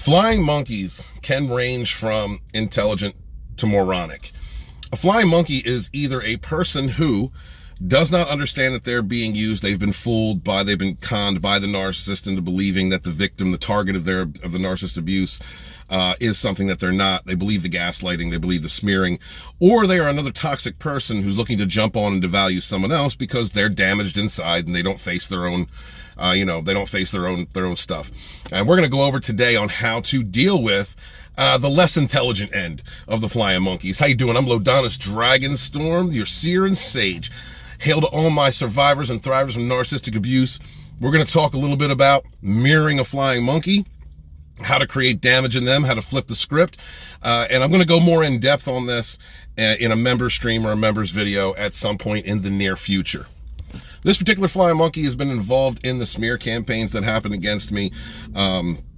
Flying monkeys can range from intelligent to moronic. A flying monkey is either a person who does not understand that they're being used, they've been fooled by, they've been conned by the narcissist into believing that the victim, the target of the narcissist abuse, is something that they're not. They believe the gaslighting, they believe the smearing, or they are another toxic person who's looking to jump on and devalue someone else because they're damaged inside and they don't face their own, they don't face their own stuff. And we're going to go over today on how to deal with the less intelligent end of the flying monkeys. How you doing? I'm Lodonis Dragonstorm, your seer and sage. Hail to all my survivors and thrivers from narcissistic abuse. We're going to talk a little bit about mirroring a flying monkey, how to create damage in them, how to flip the script. And I'm going to go more in depth on this in a member stream or a member's video at some point in the near future. This particular flying monkey has been involved in the smear campaigns that happened against me.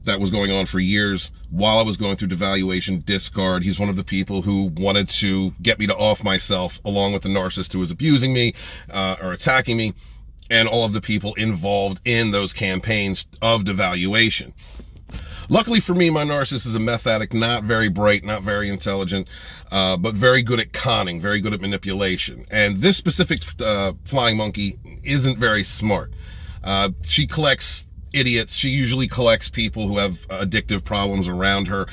That was going on for years while I was going through devaluation, discard. He's one of the people who wanted to get me to off myself, along with the narcissist who was abusing me or attacking me, and all of the people involved in those campaigns of devaluation. Luckily for me, my narcissist is a meth addict, not very bright, not very intelligent, but very good at conning, very good at manipulation. And this specific flying monkey isn't very smart. She collects idiots. She usually collects people who have addictive problems around her.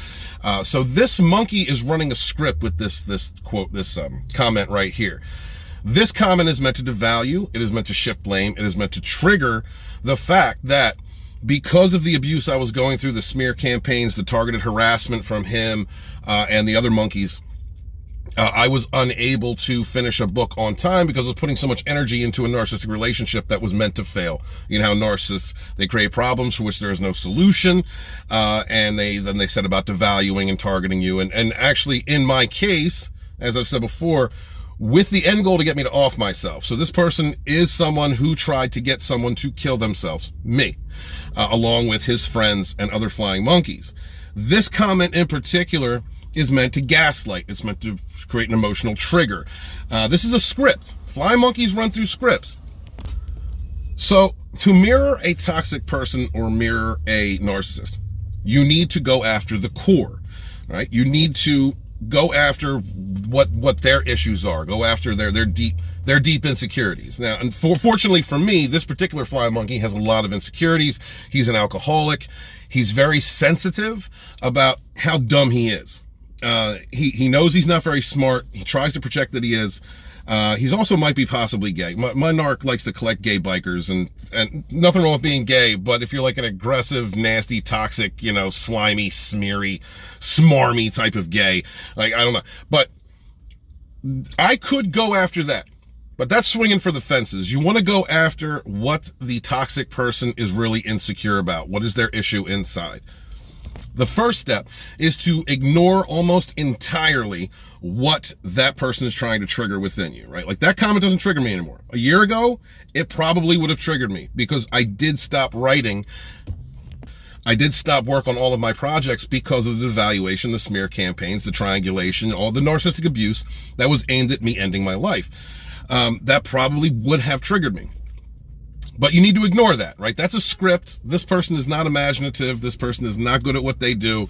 So this monkey is running a script with this quote, this comment right here. This comment is meant to devalue. It is meant to shift blame. It is meant to trigger the fact that because of the abuse I was going through, the smear campaigns, the targeted harassment from him and the other monkeys, I was unable to finish a book on time because I was putting so much energy into a narcissistic relationship that was meant to fail. You know how narcissists, they create problems for which there is no solution, and then they set about devaluing and targeting you. And actually, in my case, as I've said before, with the end goal to get me to off myself. So this person is someone who tried to get someone to kill themselves, me, along with his friends and other flying monkeys. This comment in particular is meant to gaslight. It's meant to create an emotional trigger. This is a script. Flying monkeys run through scripts. So to mirror a toxic person or mirror a narcissist, you need to go after the core, right? You need to go after what their issues are. Go after their deep insecurities. Now, unfortunately for me, this particular flying monkey has a lot of insecurities. He's an alcoholic. He's very sensitive about how dumb he is. He knows he's not very smart. He tries to project that he is. He's also might be possibly gay. My narc likes to collect gay bikers, and nothing wrong with being gay, but if you're like an aggressive, nasty, toxic, slimy, smeary, smarmy type of gay, like, I don't know. But I could go after that. But that's swinging for the fences. You want to go after what the toxic person is really insecure about. What is their issue inside? The first step is to ignore almost entirely what that person is trying to trigger within you, right? Like, that comment doesn't trigger me anymore. A year ago, it probably would have triggered me because I did stop writing. I did stop work on all of my projects because of the devaluation, the smear campaigns, the triangulation, all the narcissistic abuse that was aimed at me ending my life. That probably would have triggered me. But you need to ignore that, right? That's a script. This person is not imaginative. This person is not good at what they do.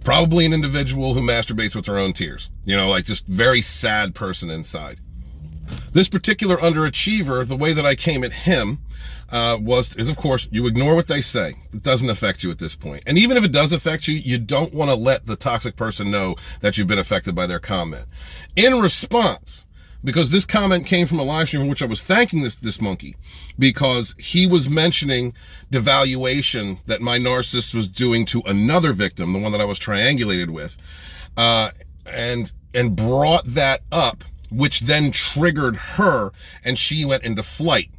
Probably an individual who masturbates with their own tears. Like, just very sad person inside. This particular underachiever, the way that I came at him is of course, you ignore what they say. It doesn't affect you at this point. And even if it does affect you, you don't want to let the toxic person know that you've been affected by their comment. In response, because this comment came from a live stream in which I was thanking this monkey because he was mentioning devaluation that my narcissist was doing to another victim, the one that I was triangulated with, and brought that up, which then triggered her, and she went into flight.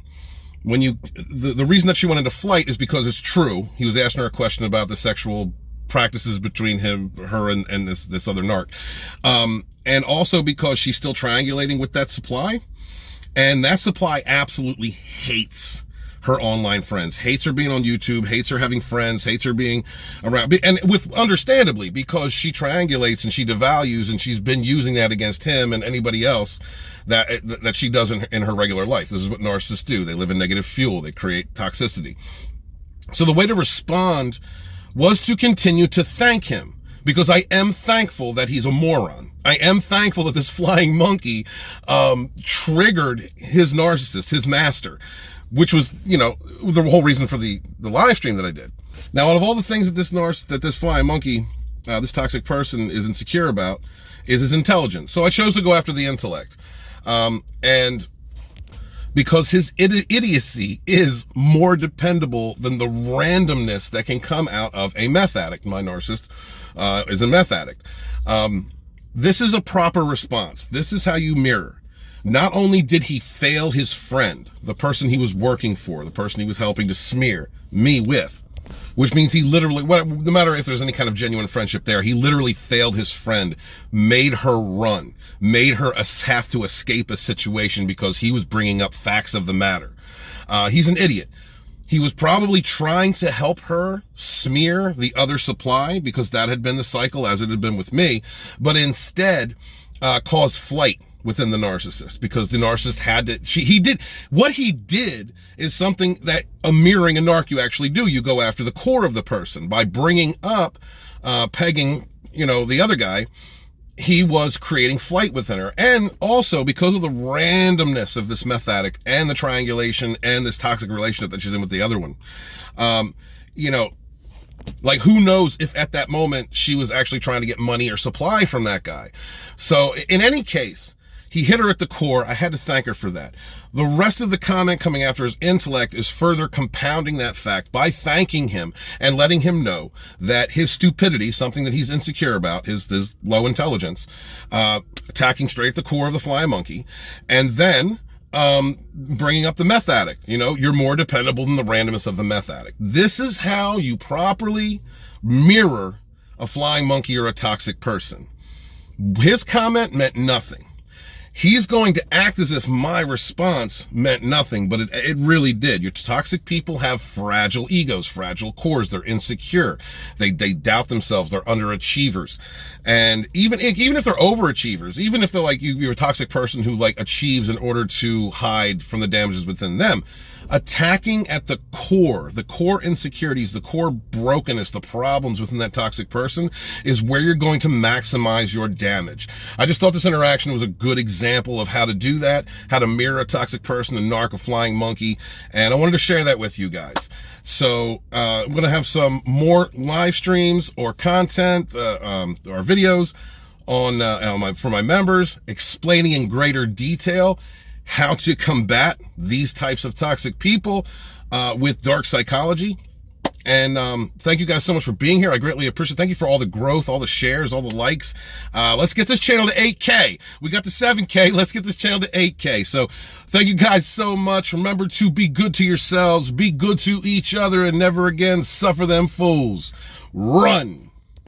The reason that she went into flight is because it's true. He was asking her a question about the sexual practices between her and this other narc. And also because she's still triangulating with that supply, and that supply absolutely hates her online friends, hates her being on YouTube, hates her having friends, hates her being around, and understandably, because she triangulates and she devalues, and she's been using that against him and anybody else that she does in her regular life. This is what narcissists do. They live in negative fuel. They create toxicity. So the way to respond was to continue to thank him, because I am thankful that he's a moron. I am thankful that this flying monkey triggered his narcissist, his master, which was, you know, the whole reason for the live stream that I did. Now, out of all the things that this flying monkey, this toxic person is insecure about, is his intelligence. So I chose to go after the intellect. And because his idiocy is more dependable than the randomness that can come out of a meth addict. My narcissist is a meth addict. This is a proper response. This is how you mirror. Not only did he fail his friend, the person he was working for, the person he was helping to smear me with, which means he literally, no matter if there's any kind of genuine friendship there, he literally failed his friend, made her run, made her have to escape a situation because he was bringing up facts of the matter. He's an idiot. He was probably trying to help her smear the other supply, because that had been the cycle as it had been with me, but instead caused flight within the narcissist, because the narcissist had to, what he did is something that mirroring a narc you actually do. You go after the core of the person by bringing up, pegging, you know, the other guy. He was creating flight within her. And also because of the randomness of this meth addict and the triangulation and this toxic relationship that she's in with the other one, you know, like, who knows if at that moment she was actually trying to get money or supply from that guy. So in any case, he hit her at the core. I had to thank her for that. The rest of the comment coming after his intellect is further compounding that fact by thanking him and letting him know that his stupidity, something that he's insecure about, his low intelligence, attacking straight at the core of the flying monkey, and then bringing up the meth addict. You know, you're more dependable than the randomness of the meth addict. This is how you properly mirror a flying monkey or a toxic person. His comment meant nothing. He's going to act as if my response meant nothing, but it really did. Your toxic people have fragile egos, fragile cores. They're insecure. They doubt themselves. They're underachievers. And even if they're overachievers, even if they're like you're a toxic person who like achieves in order to hide from the damages within them, attacking at the core insecurities, the core brokenness, the problems within that toxic person is where you're going to maximize your damage. I just thought this interaction was a good example of how to do that, how to mirror a toxic person, a narc, a flying monkey, and I wanted to share that with you guys. So I'm going to have some more live streams or content or videos on for my members, explaining in greater detail how to combat these types of toxic people with dark psychology. And thank you guys so much for being here. I greatly appreciate it. Thank you for all the growth, all the shares, all the likes. Let's get this channel to 8K. We got to 7K. Let's get this channel to 8K. So thank you guys so much. Remember to be good to yourselves, be good to each other, and never again suffer them fools. Run.